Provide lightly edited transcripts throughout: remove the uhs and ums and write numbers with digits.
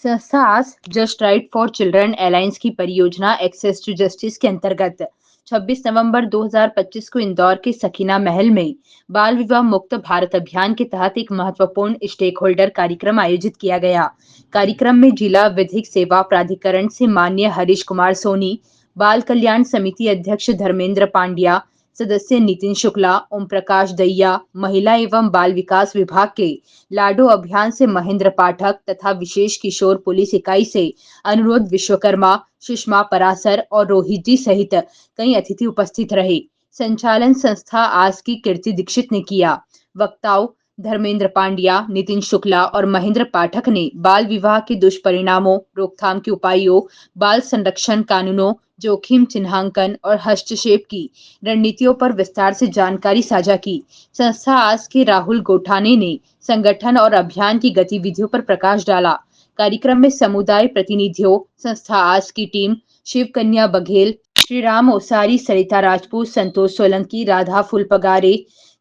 संस्था आज just right for children alliance की परियोजना एक्सेस टू जस्टिस के अंतर्गत 26 नवंबर 2025 को इंदौर के सकीना महल में बाल विवाह मुक्त भारत अभियान के तहत एक महत्वपूर्ण स्टेक होल्डर कार्यक्रम आयोजित किया गया। कार्यक्रम में जिला विधिक सेवा प्राधिकरण से माननीय हरीश कुमार सोनी, बाल कल्याण समिति अध्यक्ष धर्मेंद्र पांड्या, सदस्य नितिन शुक्ला, ओम प्रकाश दहिया, महिला एवं बाल विकास विभाग के लाडो अभियान से महेंद्र पाठक तथा विशेष किशोर पुलिस इकाई से अनुरोध विश्वकर्मा, सुषमा परासर और रोहित जी सहित कई अतिथि उपस्थित रहे। संचालन संस्था आज की कीर्ति दीक्षित ने किया। वक्ताओं धर्मेंद्र पांड्या, नितिन शुक्ला और महेंद्र पाठक ने बाल विवाह के दुष्परिणामों, रोकथाम के उपायों, बाल संरक्षण कानूनों, जोखिम चिन्हांकन और हस्तक्षेप की रणनीतियों पर विस्तार से जानकारी साझा की। संस्था आज के राहुल गोठाने ने संगठन और अभियान की गतिविधियों पर प्रकाश डाला। कार्यक्रम में समुदाय प्रतिनिधियों, संस्था आज की टीम, शिव कन्या बघेल, श्री राम ओसारी, सरिता राजपूत, संतोष सोलंकी, राधा फुलपगारे,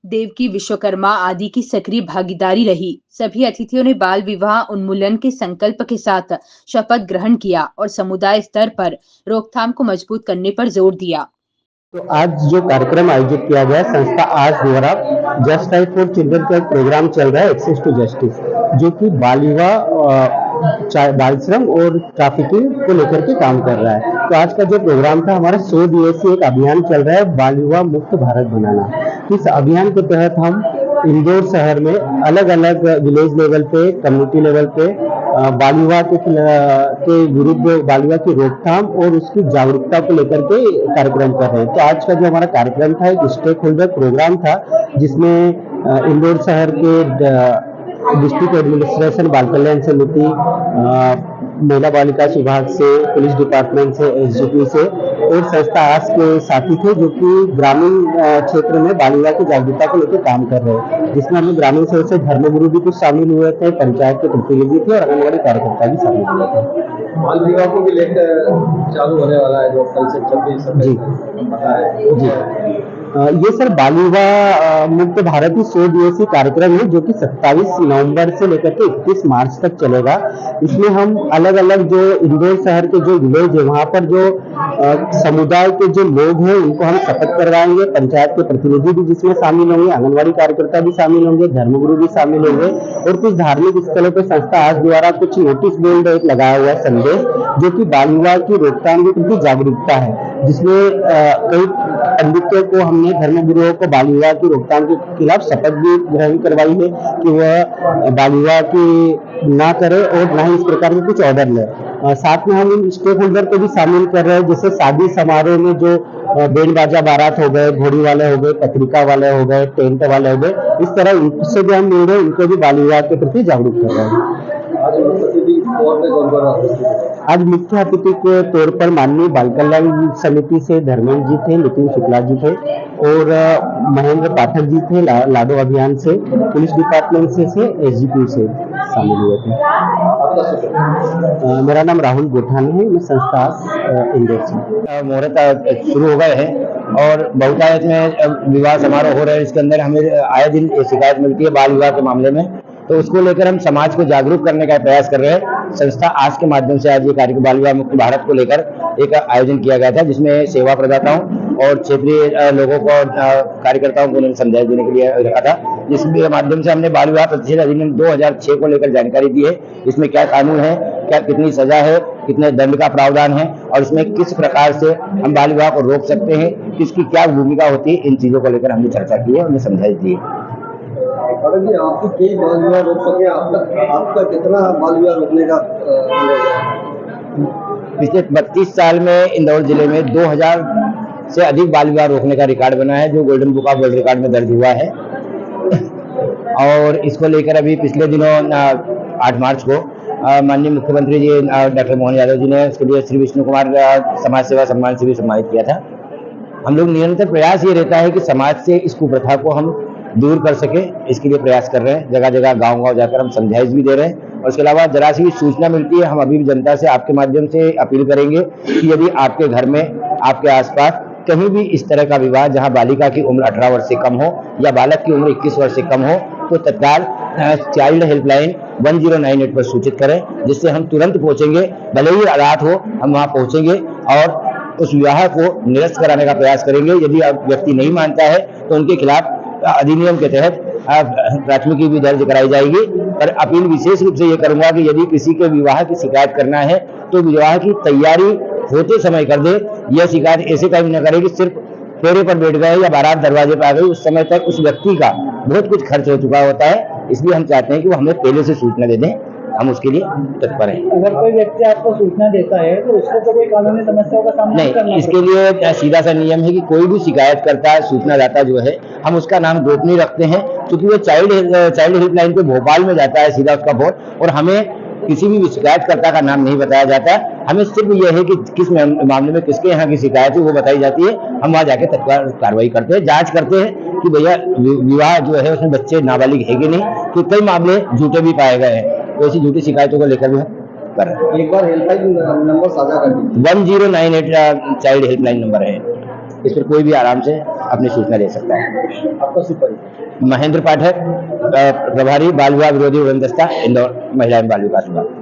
देवकी विश्वकर्मा आदि की सक्रिय भागीदारी रही। सभी अतिथियों ने बाल विवाह उन्मूलन के संकल्प के साथ शपथ ग्रहण किया और समुदाय स्तर पर रोकथाम को मजबूत करने पर जोर दिया। तो आज जो कार्यक्रम आयोजित किया गया संस्था आज द्वारा जस्ट राइट फॉर चिल्ड्रन का एक प्रोग्राम चल रहा है एक्सेस टू जस्टिस, जो कि बाल विवाह, बाल श्रम और ट्रैफिकिंग को लेकर के काम कर रहा है। तो आज का जो प्रोग्राम था हमारा 100 दिवसीय एक अभियान चल रहा है बाल विवाह मुक्त भारत बनाना। इस अभियान के तहत हम इंदौर शहर में अलग अलग विलेज लेवल पे, कम्युनिटी लेवल पे बाल विवाह के विरुद्ध बाल विवाह की रोकथाम और उसकी जागरूकता को लेकर के कार्यक्रम कर रहे हैं। तो आज का जो हमारा कार्यक्रम था एक स्टेक होल्डर प्रोग्राम था, जिसमें इंदौर शहर के डिस्ट्रिक्ट एडमिनिस्ट्रेशन, बाल कल्याण समिति, महिला बाल विकास विभाग से, पुलिस डिपार्टमेंट से, एसजीपी से और संस्था आस के साथी थे, जो कि ग्रामीण क्षेत्र में बाल विवाह की जागरूकता को लेकर काम कर रहे हैं। जिसमें हमें ग्रामीण सेवक से धर्मगुरु भी कुछ शामिल हुए थे, पंचायत के प्रतिनिधि थे और आंगनबाड़ी कार्यकर्ता भी शामिल हुए थे। बाल विवाह को भी लेकर चालू होने वाला है जो कल से 26 जी जी ये सर बाल विवाह मुक्त भारत ही 100 दिवसीय कार्यक्रम है, जो कि 27 नवंबर से लेकर के 31 मार्च तक चलेगा। इसमें हम अलग अलग जो इंदौर शहर के जो विलेज है वहाँ पर जो समुदाय के जो लोग हैं उनको हम शपथ करवाएंगे। पंचायत के प्रतिनिधि भी जिसमें शामिल होंगे, आंगनबाड़ी कार्यकर्ता भी शामिल होंगे, धर्मगुरु भी शामिल होंगे और कुछ धार्मिक स्थलों पर संस्था आज द्वारा कुछ नोटिस बोर्ड एक लगाया हुआ है संदेश, जो कि बाल विवाह की रोकथाम के प्रति जागरूकता है, जिसमें कई पंडितों को हमने धर्मगुरुओं को बाल विवाह की रोकथाम के खिलाफ शपथ भी ग्रहण करवाई है कि वह बाल विवाह की ना करे और ना ही इस प्रकार के कुछ ऑर्डर ले। साथ में हम इन स्टेक होल्डर को भी शामिल कर रहे हैं, जैसे शादी समारोह में जो बैंड बाजा बारात हो गए, घोड़ी वाले हो गए, पत्रिका वाले हो गए, टेंट वाले हो गए, इस तरह इनसे भी हम मिल रहे हैं, इनको भी बाल विवाह के प्रति जागरूक कर रहे हैं। आज मुख्य अतिथि के तौर पर माननीय बाल कल्याण समिति से धर्मेंद्र जी थे, नितिन शुक्ला जी थे और महेंद्र पाठक जी थे लाडो अभियान से, पुलिस डिपार्टमेंट से एसजीपी से शामिल हुए थे। मेरा नाम राहुल गोठाने है, मैं संस्था इंदौर से। मुहूर्त शुरू हो गए हैं और बहुतायत में विवाह समारोह हो रहे हैं। इसके अंदर हमें आए दिन शिकायत मिलती है बाल विवाह के मामले में, तो उसको लेकर हम समाज को जागरूक करने का प्रयास कर रहे हैं। संस्था आज के माध्यम से आज ये कार्यक्रम बाल विवाह मुक्त भारत को लेकर एक आयोजन किया गया था, जिसमें सेवा प्रदाताओं और क्षेत्रीय लोगों को कार्यकर्ताओं को उन्हें समझाइश देने के लिए रखा था, जिसके माध्यम से हमने बाल विवाह प्रतिषेध अधिनियम 2006 को लेकर जानकारी दी है। इसमें क्या कानून है, क्या कितनी सजा है, कितने दंड का प्रावधान है और इसमें किस प्रकार से हम बाल विवाह को रोक सकते हैं, किसकी क्या भूमिका होती है, इन चीजों को लेकर हमने चर्चा की है, उन्हें समझाइश दी है। जी आपकी कई बाल विवाह रोक सके, आपका कितना बाल विवाह रोकने का पिछले 32 साल में इंदौर जिले में 2000 से अधिक बाल विवाह रोकने का रिकॉर्ड बना है, जो golden book of world record में दर्ज हुआ है। और इसको लेकर अभी पिछले दिनों 8 मार्च को माननीय मुख्यमंत्री जी डॉक्टर मोहन यादव जी ने इसके लिए श्री विष्णु कुमार समाज सेवा सम्मान से भी सम्मानित किया था। हम लोग निरंतर प्रयास ये रहता है कि समाज से इस कुप्रथा को हम दूर कर सके, इसके लिए प्रयास कर रहे हैं। जगह जगह गांव-गांव जाकर हम समझाइश भी दे रहे हैं और इसके अलावा जरा सी भी सूचना मिलती है, हम अभी भी जनता से आपके माध्यम से अपील करेंगे कि यदि आपके घर में, आपके आसपास कहीं भी इस तरह का विवाह जहां बालिका की उम्र 18 वर्ष से कम हो या बालक की उम्र 21 वर्ष से कम हो, तो तत्काल चाइल्ड हेल्पलाइन 1098 पर सूचित करें, जिससे हम तुरंत पहुंचेंगे, भले ही रात हो हम वहां पहुंचेंगे और उस विवाह को निरस्त कराने का प्रयास करेंगे। यदि व्यक्ति नहीं मानता है तो उनके खिलाफ अधिनियम के तहत प्राथमिकी भी दर्ज कराई जाएगी। पर अपील विशेष रूप से ये करूंगा कि यदि किसी के विवाह की शिकायत करना है तो विवाह की तैयारी होते समय कर दे। यह शिकायत ऐसे टाइम न करे कि सिर्फ फेरे पर बैठ गए या बारात दरवाजे पर आ गई, उस समय तक उस व्यक्ति का बहुत कुछ खर्च हो चुका होता है। इसलिए हम चाहते हैं कि वो हमें पहले से सूचना दे दें, हम उसके लिए तत्पर हैं। अगर कोई व्यक्ति आपको सूचना देता है तो उसको तो कोई कानूनी समस्याओं का सामना नहीं करना नहीं, इसके लिए सीधा सा नियम है कि कोई भी शिकायत करता है, सूचनादाता जो है, हम उसका नाम गोपनीय रखते हैं, क्योंकि वो चाइल्ड हेल्पलाइन पे भोपाल में जाता है सीधा उसका फोन, और हमें किसी भी शिकायतकर्ता का नाम नहीं बताया जाता। हमें सिर्फ यह है कि किस मामले में किसके यहाँ की शिकायत है वो बताई जाती है। हम वहाँ जाके तत्काल कार्रवाई करते हैं, जांच करते हैं कि भैया विवाह जो है उसमें बच्चे नाबालिग है कि नहीं, तो कई मामले झूठे भी पाए गए हैं, तो ऐसी झूठी शिकायतों को लेकर भी हम कर रहे हैं। एक बार हेल्पलाइन नंबर साझा कर दीजिए। 1098 चाइल्ड हेल्पलाइन नंबर है, इस पर कोई भी आराम से अपनी सूचना दे सकता है। आपका सुपरिचित महेंद्र पाठक, प्रभारी बाल विवाह विरोधी उड़न दस्ता, इंदौर महिला एवं बाल विकास विभाग।